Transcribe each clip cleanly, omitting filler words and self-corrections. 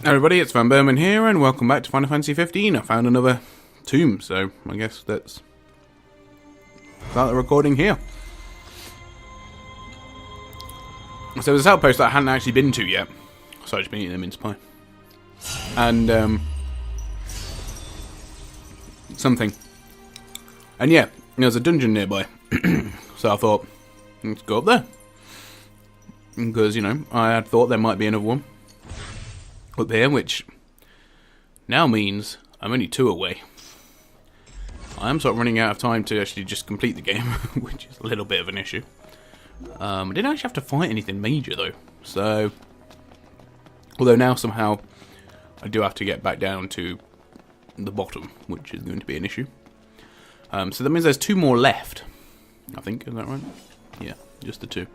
Everybody, it's vanburman here, and welcome back to Final Fantasy 15. I found another tomb, so I guess let's start the recording here. So there's this outpost that I hadn't actually been to yet, so I've just been eating a mince pie. And, something. And yeah, there's a dungeon nearby, so I thought, let's go up there. Because, you know, I had thought there might be another one up here, which now means I'm only 2 away. I am sort of running out of time to actually just complete the game, which is a little bit of an issue. I didn't actually have to fight anything major though, so although now somehow I do have to get back down to the bottom, which is going to be an issue. So that means there's 2 more left, I think, is that right? Yeah, just the 2.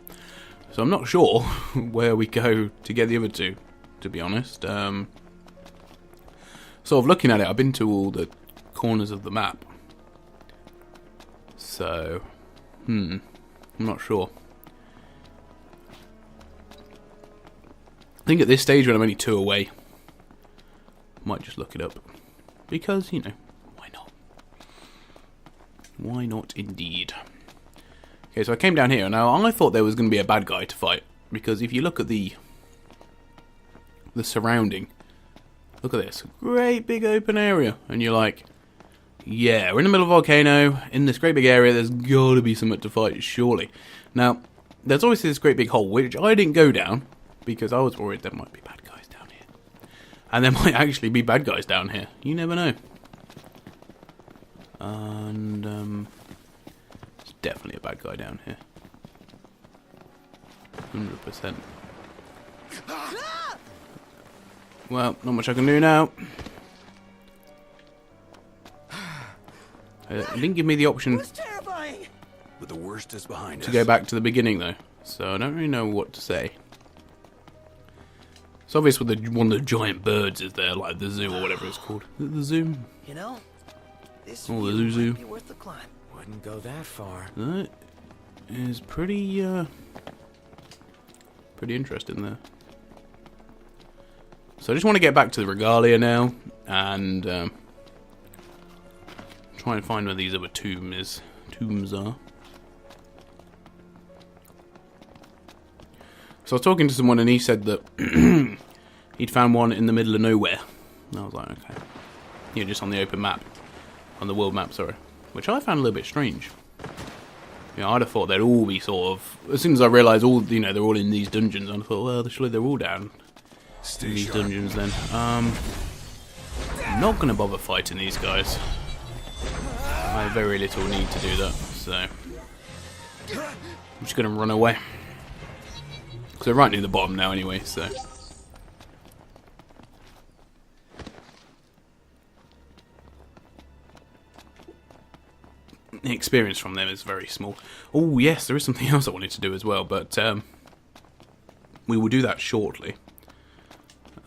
So I'm not sure where we go to get the other 2. To be honest, sort of looking at it, I've been to all the corners of the map, so I'm not sure. I think at this stage, when I'm only 2 away, I might just look it up, because, you know, why not? Why not indeed? Okay, so I came down here. Now I thought there was going to be a bad guy to fight, because if you look at the surrounding, look at this great big open area, and you're like, yeah, we're in the middle of a volcano in this great big area, there's gotta be something to fight, surely. Now there's obviously this great big hole, which I didn't go down because I was worried there might be bad guys down here, and there might actually be bad guys down here, you never know. And there's definitely a bad guy down here, 100%. Well, not much I can do now. It didn't give me the option but the worst is behind to go back to the beginning, though. So I don't really know what to say. It's obvious with one of the giant birds is there, like the zoo or whatever it's called. Is it the zoo? You know, this Oh, the view zoo. might be worth the climb. Wouldn't go that far. That is pretty interesting there. So I just want to get back to the regalia now, and try and find where these other tombs are. So I was talking to someone, and he said that he'd found one in the middle of nowhere. And I was like, okay. Yeah, just on the open map. On the world map, sorry. Which I found a little bit strange. You know, I'd have thought they'd all be sort of... As soon as I realised they're all in these dungeons, I thought, well, surely they're all down in these dungeons then. I'm not going to bother fighting these guys. I have very little need to do that, so I'm just going to run away. Because they're right near the bottom now anyway, so... The experience from them is very small. Oh yes, there is something else I wanted to do as well, but we will do that shortly.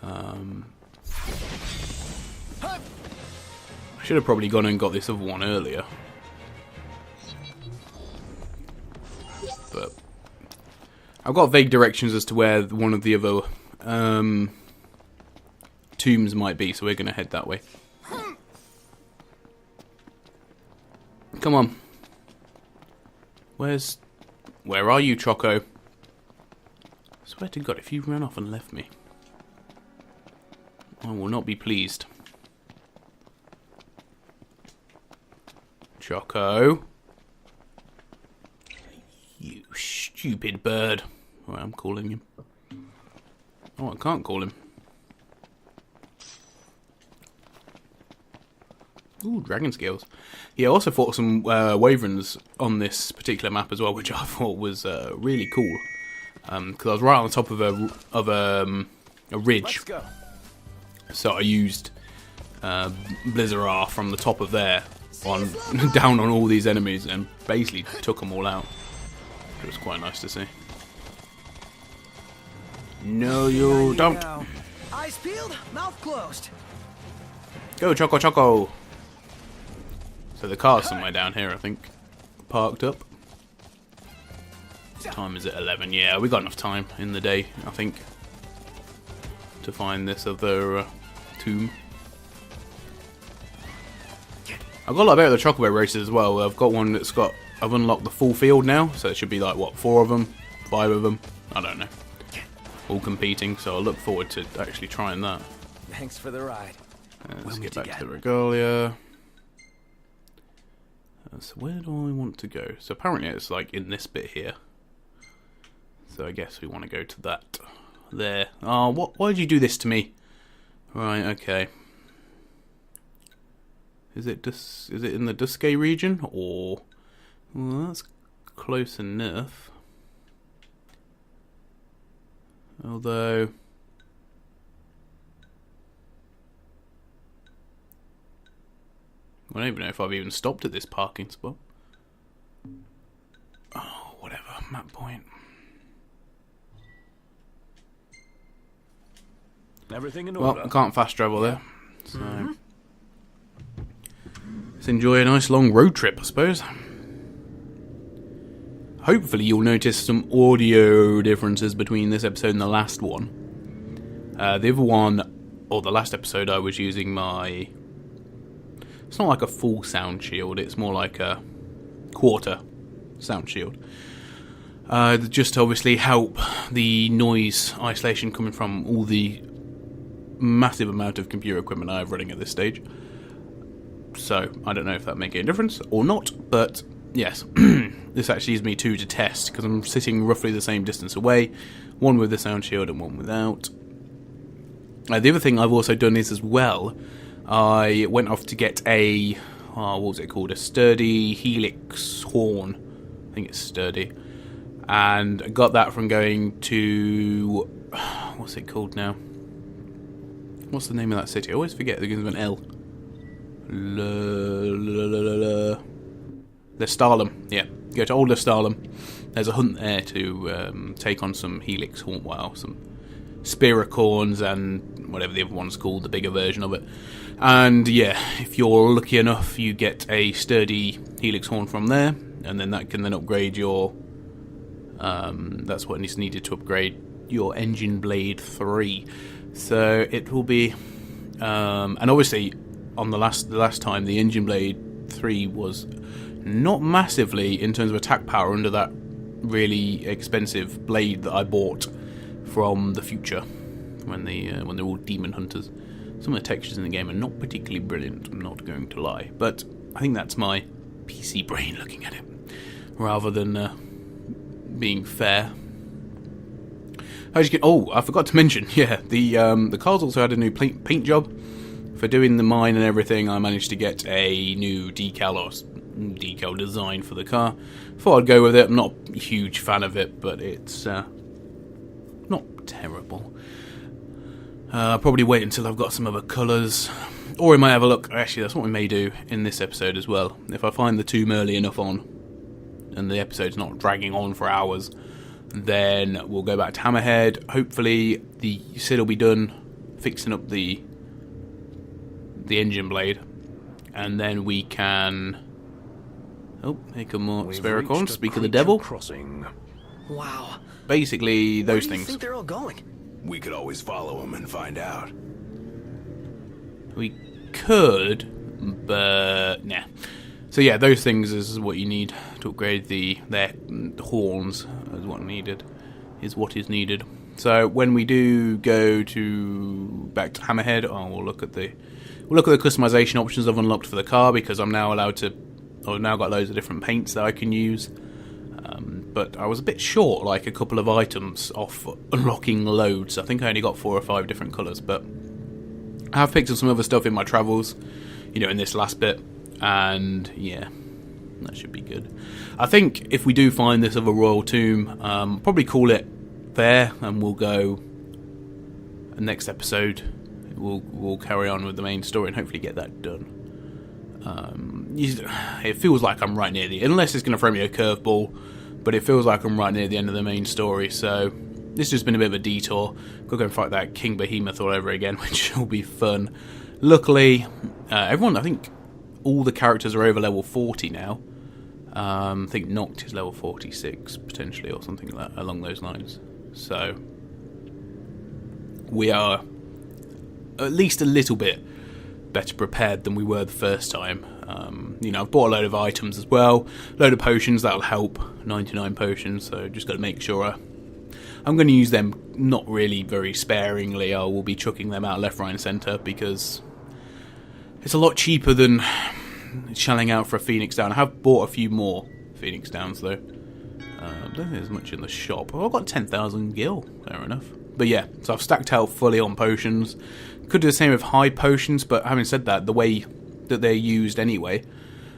I should have probably gone and got this other one earlier, but I've got vague directions as to where one of the other tombs might be, so we're going to head that way. Come on. Where are you, Choco? I swear to God, if you ran off and left me, I will not be pleased. Choco. You stupid bird. Oh, I'm calling him. Oh, I can't call him. Ooh, dragon scales. Yeah, I also fought some wyverns on this particular map as well, which I thought was really cool. Because I was right on the top of a ridge. Let's go. So I used Blizzard from the top of there down on all these enemies and basically took them all out. It was quite nice to see. No, you don't. Eyes peeled, mouth closed. Go, Choco Choco. So the car's somewhere down here, I think. parked up. What time is it? 11. Yeah, we got enough time in the day, I think, to find this other tomb. I've got a lot better at the Chocobo races as well. I've got one that's got... I've unlocked the full field now, so it should be like, what, 4 of them? 5 of them? I don't know. All competing, so I look forward to actually trying that. Thanks for the ride. Let's get back to the regalia. So where do I want to go? So apparently it's like in this bit here. So I guess we want to go to that. There. Oh, why did you do this to me? Right, okay. Is it in the Duske region? Or... Well, that's close enough. Although... I don't even know if I've even stopped at this parking spot. Oh, whatever. Map point. Everything in Well, order. I can't fast travel there. So... Let's enjoy a nice long road trip, I suppose. Hopefully you'll notice some audio differences between this episode and the last one. The other one, or the last episode, I was using my... It's not like a full sound shield, it's more like a quarter sound shield. Just to obviously help the noise isolation coming from all the massive amount of computer equipment I have running at this stage. So, I don't know if that makes any difference or not, but yes, this actually is me two to test, because I'm sitting roughly the same distance away, one with the sound shield and one without. The other thing I've also done is as well, I went off to get a, what was it called, a sturdy helix horn, I think it's sturdy, and I got that from going to, what's it called now? What's the name of that city? I always forget, it begins with an L. Lestalem, yeah. Go to Old Lestalem. There's a hunt there to take on some helix horn, well, some spiracorns and whatever the other one's called, the bigger version of it. And yeah, if you're lucky enough, you get a sturdy helix horn from there, and then that can then upgrade your... that's what is needed to upgrade your Engine Blade 3. So it will be... and obviously, on the last time, the Engine Blade 3 was not massively in terms of attack power under that really expensive blade that I bought from the future when they're all demon hunters. Some of the textures in the game are not particularly brilliant, I'm not going to lie, but I think that's my PC brain looking at it rather than being fair. Oh, I forgot to mention, yeah, the car's also had a new paint job. For doing the mine and everything, I managed to get a new decal design for the car. Thought I'd go with it. I'm not a huge fan of it, but it's not terrible. I'll probably wait until I've got some other colours. Or we might have a look. Actually, that's what we may do in this episode as well. If I find the tomb early enough on, and the episode's not dragging on for hours, then we'll go back to Hammerhead. Hopefully, Sid will be done fixing up the engine blade, and then we can... Oh, here come more Spiracorns. Speak of the devil. Crossing. Wow. Basically, those Where do you things. think they're all going? We could always follow them and find out. We could, but nah. So yeah, those things is what you need to upgrade their horns. Is what is needed. So when we do go back to Hammerhead, we'll look at the customization options I've unlocked for the car, because I've now got loads of different paints that I can use. But I was a bit short, like a couple of items off unlocking loads. I think I only got 4 or 5 different colours, but I have picked up some other stuff in my travels, in this last bit, and yeah, that should be good. I think if we do find this other royal tomb, probably call it there, and we'll go next episode. We'll carry on with the main story and hopefully get that done. It feels like I'm right near unless it's going to throw me a curveball, but it feels like I'm right near the end of the main story, so this has just been a bit of a detour. Gotta go and fight that King Behemoth all over again, which will be fun. Luckily, everyone, I think all the characters are over level 40 now. I think Noct is level 46 potentially, or something like that, along those lines. So we are at least a little bit better prepared than we were the first time. You know, I've bought a load of items as well, load of potions that'll help. 99 potions, so just got to make sure I'm going to use them not really very sparingly. I will be chucking them out left, right, and centre because it's a lot cheaper than shelling out for a Phoenix Down. I have bought a few more Phoenix Downs though. I don't think there's much in the shop. Oh, I've got 10,000 gil. Fair enough. But yeah, so I've stacked out fully on potions. Could do the same with high potions, but having said that, the way that they're used anyway,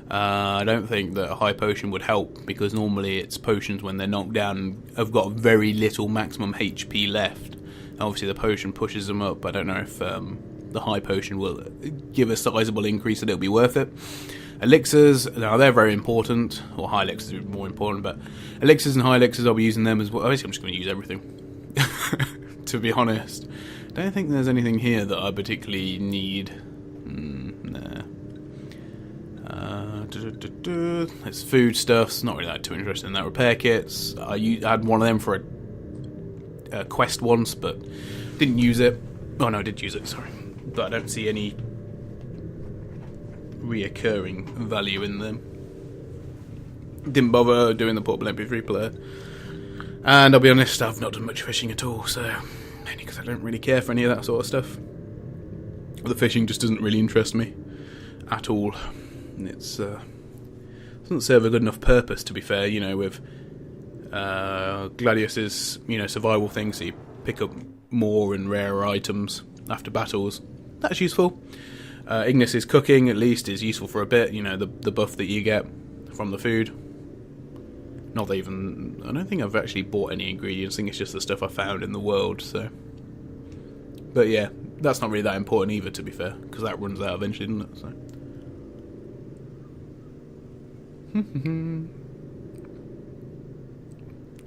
I don't think that a high potion would help, because normally it's potions when they're knocked down and have got very little maximum HP left. Obviously the potion pushes them up. I don't know if the high potion will give a sizable increase and it'll be worth it. Elixirs, now they're very important, or high elixirs are more important, but elixirs and high elixirs, I'll be using them as well. Basically I'm just going to use everything, to be honest. Don't think there's anything here that I particularly need. Nah. There's food stuffs, not really that too interested in that. Repair kits, I had one of them for a quest once, but didn't use it. Oh no, I did use it, sorry. But I don't see any reoccurring value in them. Didn't bother doing the portable MP3 player. And I'll be honest, I've not done much fishing at all, so mainly because I don't really care for any of that sort of stuff. The fishing just doesn't really interest me at all. It's doesn't serve a good enough purpose, to be fair. You know, with Gladius's, you know, survival things, so you pick up more and rarer items after battles. That's useful. Ignis's cooking, at least, is useful for a bit. You know, the buff that you get from the food. Not that even, I don't think I've actually bought any ingredients. I think it's just the stuff I found in the world. So, but yeah, that's not really that important either, to be fair, because that runs out eventually, doesn't it? So.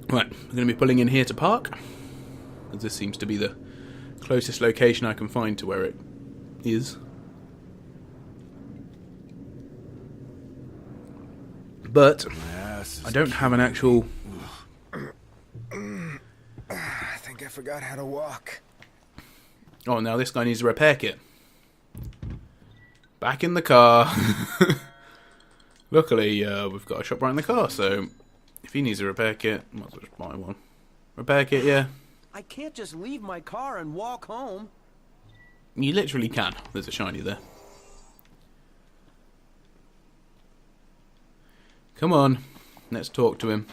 Right, I'm going to be pulling in here to park, as this seems to be the closest location I can find to where it is. But I don't have an actual... I think I forgot how to walk. Oh, now this guy needs a repair kit. Back in the car. Luckily, we've got a shop right in the car, so if he needs a repair kit, I might as well just buy one. Repair kit, yeah. I can't just leave my car and walk home. You literally can. There's a shiny there. Come on, let's talk to him.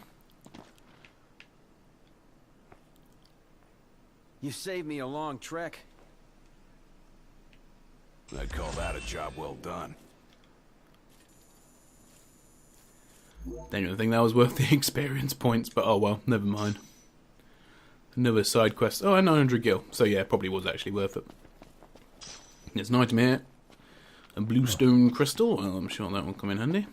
You saved me a long trek. I'd call that a job well done. Didn't even think that was worth the experience points, but oh well, never mind. Another side quest. Oh, 900 gil. So yeah, probably was actually worth it. There's an item here. A bluestone crystal. Well, I'm sure that will come in handy.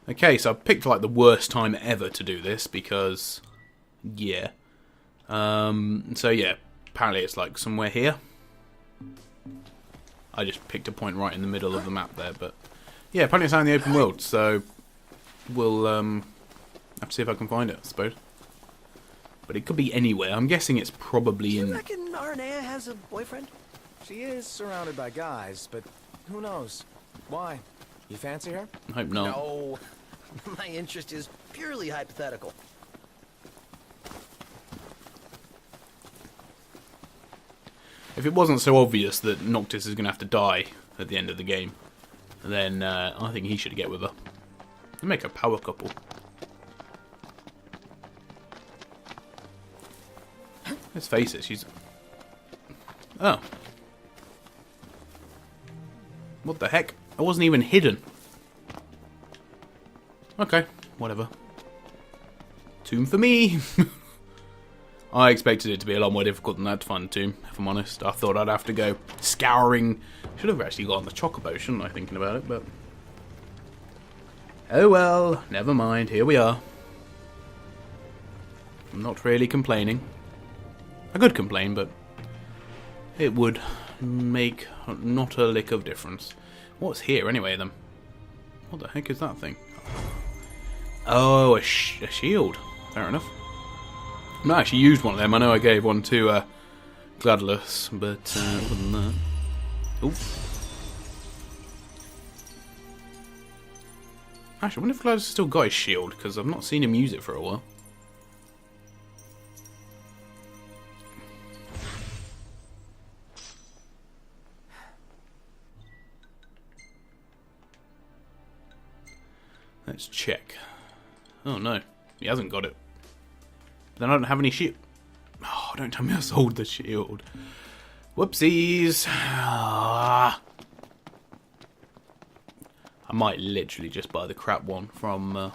Okay, so I picked like the worst time ever to do this because, yeah. So yeah, apparently it's like somewhere here. I just picked a point right in the middle of the map there, but yeah, apparently it's out in the open world, so we'll have to see if I can find it, I suppose. But it could be anywhere. I'm guessing it's probably in... Do you reckon Arnea has a boyfriend? She is surrounded by guys, but who knows? Why? You fancy her? I hope not. No. My interest is purely hypothetical. If it wasn't so obvious that Noctis is going to have to die at the end of the game, then I think he should get with her. They make a power couple. Let's face it, she's... Oh. What the heck? I wasn't even hidden. Okay, whatever. Tomb for me! I expected it to be a lot more difficult than that to find a tomb, if I'm honest. I thought I'd have to go scouring. Should have actually got on the chocobo, shouldn't I, thinking about it, but... Oh well, never mind, here we are. I'm not really complaining. I could complain, but it would make not a lick of difference. What's here anyway, then? What the heck is that thing? Oh, a shield. Fair enough. I've not actually used one of them. I know I gave one to Gladless, but other than that... Ooh. Actually, I wonder if Gladys still got his shield, because I've not seen him use it for a while. Let's check. Oh no, he hasn't got it. Then I don't have any shield. Oh, don't tell me I sold the shield. Whoopsies. Ah. I might literally just buy the crap one from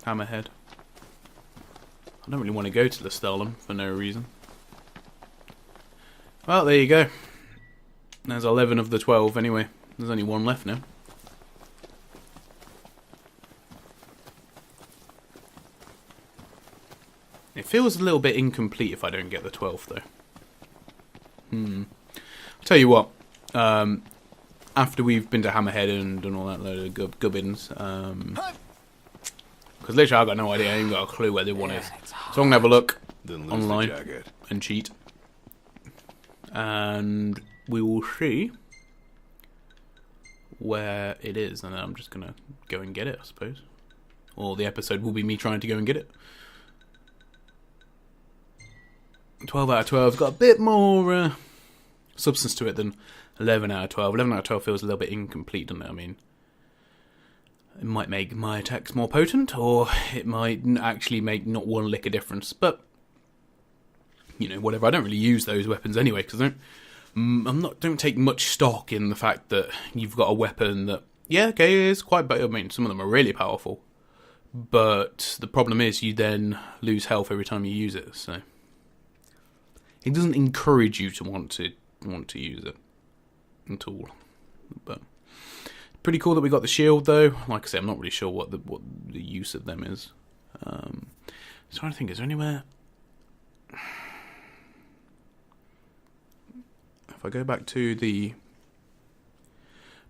Hammerhead. I don't really want to go to the Stolen for no reason. Well, there you go. There's 11 of the 12 anyway. There's only one left now. It feels a little bit incomplete if I don't get the 12th though. I'll tell you what. After we've been to Hammerhead and all that load of gubbins, because literally I've got no idea, I ain't got a clue where the one is. So I'm going to have a look online and cheat. And we will see where it is, and then I'm just going to go and get it, I suppose. Or the episode will be me trying to go and get it. 12 out of 12's got a bit more substance to it than 11 out of 12. 11 out of 12 feels a little bit incomplete, doesn't it? I mean, it might make my attacks more potent, or it might actually make not one lick of difference. But, you know, whatever. I don't really use those weapons anyway, because I don't take much stock in the fact that you've got a weapon that, yeah, okay, is quite, I mean, some of them are really powerful. But the problem is you then lose health every time you use it, so... It doesn't encourage you to want to use it at all. But pretty cool that we got the shield, though. Like I said, I'm not really sure what the use of them is. I'm trying to think, is there anywhere? If I go back to the,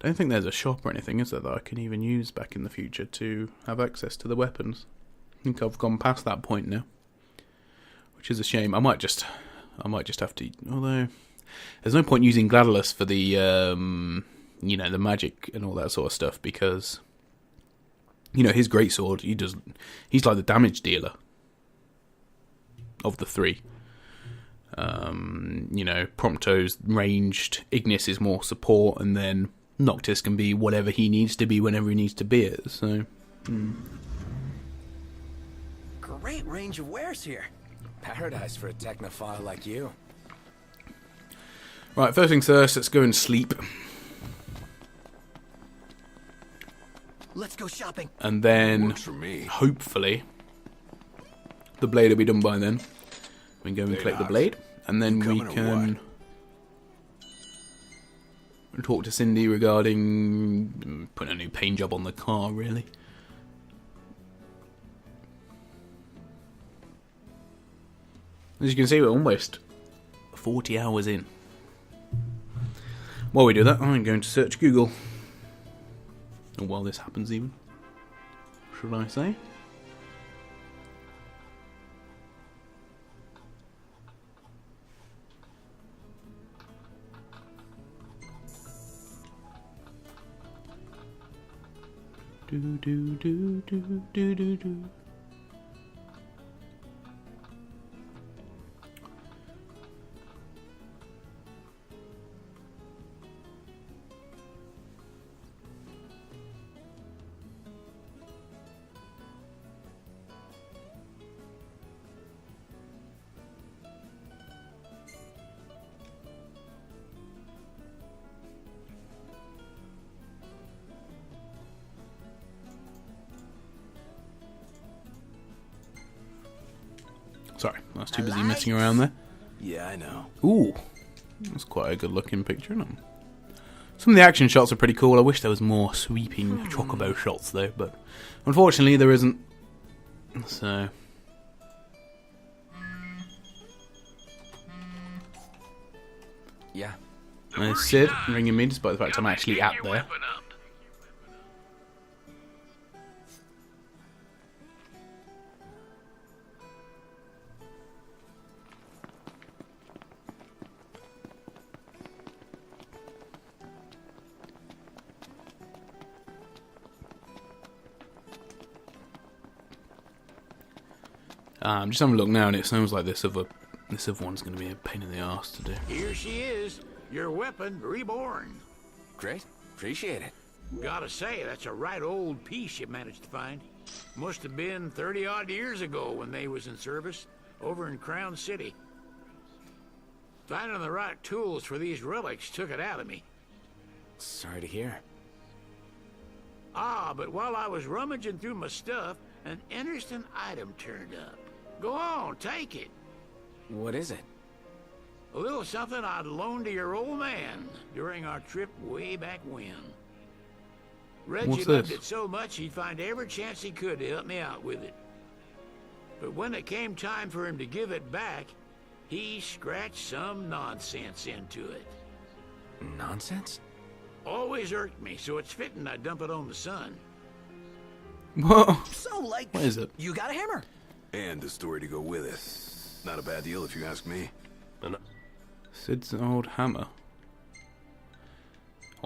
I don't think there's a shop or anything, is there, that I can even use back in the future to have access to the weapons. I think I've gone past that point now, which is a shame. I might just have to, although there's no point using Gladless for the, you know, the magic and all that sort of stuff, because, you know, his greatsword, he's like the damage dealer of the three. You know, Prompto's ranged, Ignis is more support, and then Noctis can be whatever he needs to be whenever he needs to be it, so... Great range of wares here. Paradise for a technophile like you. Right, first things first, let's go and sleep. Let's go shopping. And then, Works for me. hopefully, the blade will be done by then. We can go and collect the blade. And then we can talk to Cindy regarding putting a new paint job on the car, really. As you can see, we're almost 40 hours in. While we do that, I'm going to search Google. Or while this happens, even. Should I say? Do do do do do do do. Sorry, I was too busy messing around there. Yeah, I know. Ooh, that's quite a good looking picture, isn't it? Some of the action shots are pretty cool. I wish there was more sweeping chocobo shots though, but unfortunately there isn't. So... Yeah. There's Sid ringing me despite the fact I'm actually at there. Just having a look now, and it sounds like this other one's going to be a pain in the arse to do. Here she is, your weapon reborn. Great. Appreciate it. Gotta say, that's a right old piece you managed to find. Must have been 30-odd years ago when they was in service, over in Crown City. Finding the right tools for these relics took it out of me. Sorry to hear. Ah, but while I was rummaging through my stuff, an interesting item turned up. Go on, take it. What is it? A little something I'd loaned to your old man during our trip way back when. Reggie What's loved this? it so much he'd find every chance he could to help me out with it. But when it came time for him to give it back, he scratched some nonsense into it. Nonsense? Always irked me, so it's fitting I dump it on the sun. What? So, like, What is it? you got a hammer? And a story to go with it. Not a bad deal if you ask me. Sid's old hammer.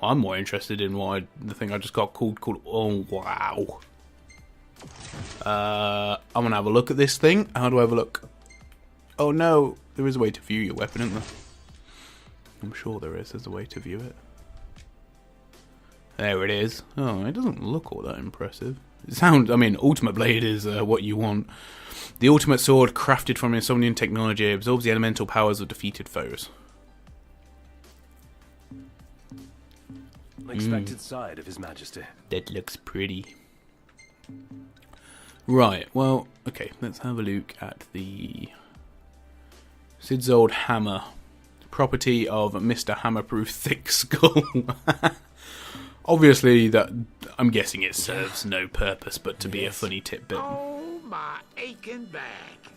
Well, I'm more interested in the thing I just got called. Oh wow! I'm gonna have a look at this thing. How do I have a look? Oh no, there is a way to view your weapon, isn't there? I'm sure there is. There's a way to view it. There it is. Oh, it doesn't look all that impressive. I mean, Ultimate Blade is what you want. The ultimate sword, crafted from Insomnian technology, absorbs the elemental powers of defeated foes. Unexpected side of His Majesty. That looks pretty. Right, well, okay, let's have a look at the Sid's old hammer. Property of Mr. Hammerproof Thick Skull. Obviously, that I'm guessing it serves no purpose but to be a funny tidbit. Oh, my aching back.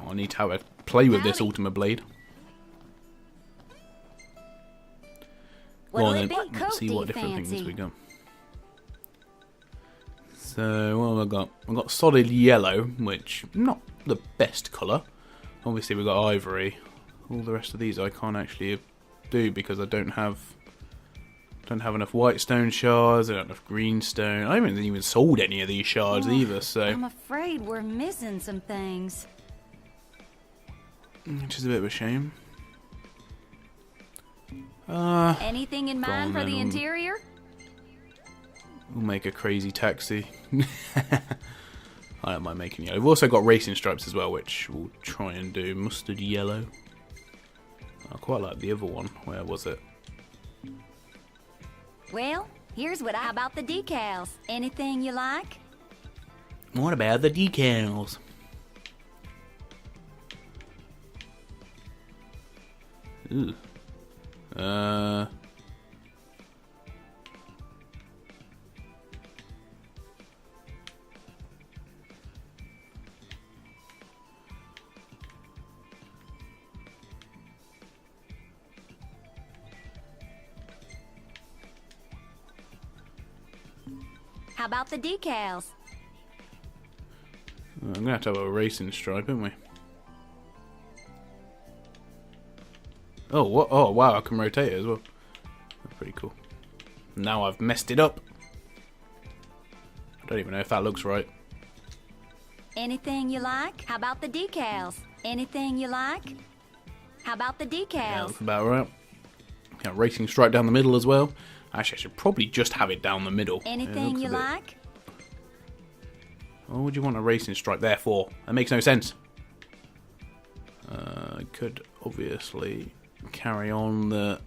I need to have a play with this Ultimate Blade. Go on then, let's see what different things we got. So, what have I got? I've got solid yellow, which not the best colour. Obviously we've got ivory. All the rest of these I can't actually do because I don't have enough white stone shards, I don't have enough green stone. I haven't even sold any of these shards either, so I'm afraid we're missing some things. which is a bit of a shame. Anything in mind for the interior? We'll make a crazy taxi. I don't mind making yellow. We've also got racing stripes as well, which we'll try and do. Mustard yellow. I quite like the other one. Where was it? Well, here's what about the decals. Anything you like? What about the decals? Ooh. How about the decals? I'm gonna have to have a racing stripe, aren't we? Oh, what? Oh, wow! I can rotate it as well. That's pretty cool. Now I've messed it up. I don't even know if that looks right. Anything you like? How about the decals? Anything you like? How about the Yeah, decals? that's about right. Yeah, racing stripe down the middle as well. Actually, I should probably just have it down the middle. Anything you like? What would you want a racing stripe there for? That makes no sense. I could obviously carry on the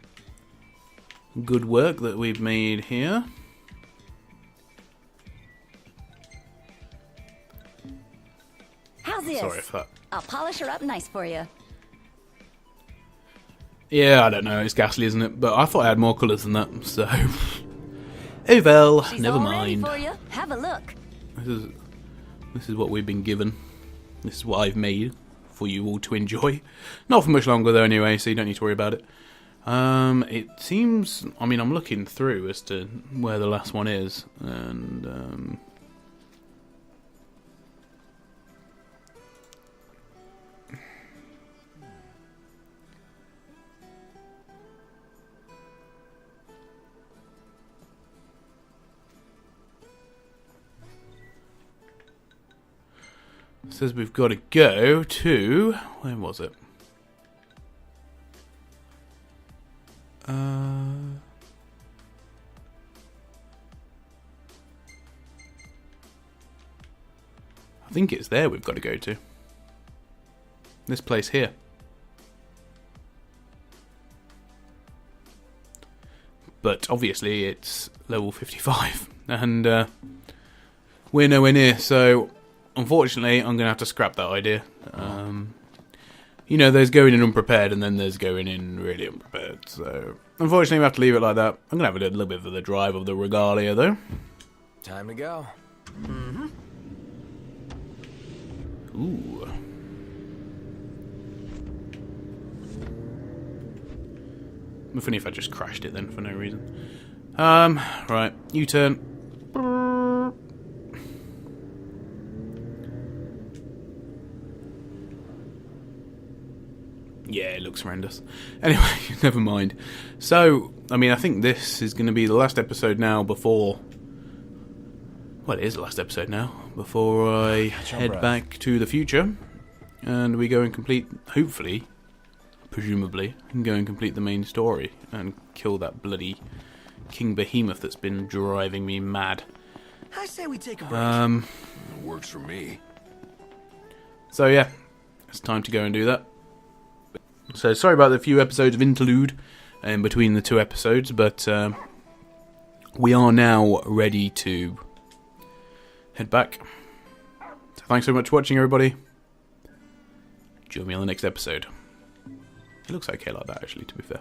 good work that we've made here. How's this? Sorry if that... I'll polish her up nice for you. Yeah, I don't know. It's ghastly, isn't it? But I thought I had more colours than that, so... Oh well, She's never all ready mind. for you. Have a look. This is what we've been given. This is what I've made for you all to enjoy. Not for much longer though anyway, so you don't need to worry about it. It seems... I mean, I'm looking through as to where the last one is, and... says we've got to go to... Where was it? I think it's there we've got to go to. This place here. But obviously it's level 55. And we're nowhere near. So unfortunately I'm going to have to scrap that idea. You know, there's going in unprepared and then there's going in really unprepared. So unfortunately we have to leave it like that. I'm going to have a little bit of the drive of the regalia though. Time to go. Ooh. It'd be funny if I just crashed it then for no reason. Right, U-turn. Yeah, it looks horrendous. Anyway, never mind. So, I mean, I think this is going to be the last episode now before... Well, it is the last episode now, before I head back to the future. And we go and complete, hopefully, presumably, go and complete the main story. And kill that bloody King Behemoth that's been driving me mad. I say we take a break. Works for me. So yeah, it's time to go and do that. So sorry about the few episodes of interlude in between the two episodes, but we are now ready to head back. So thanks so much for watching, everybody. Join me on the next episode. It looks okay like that, actually, to be fair.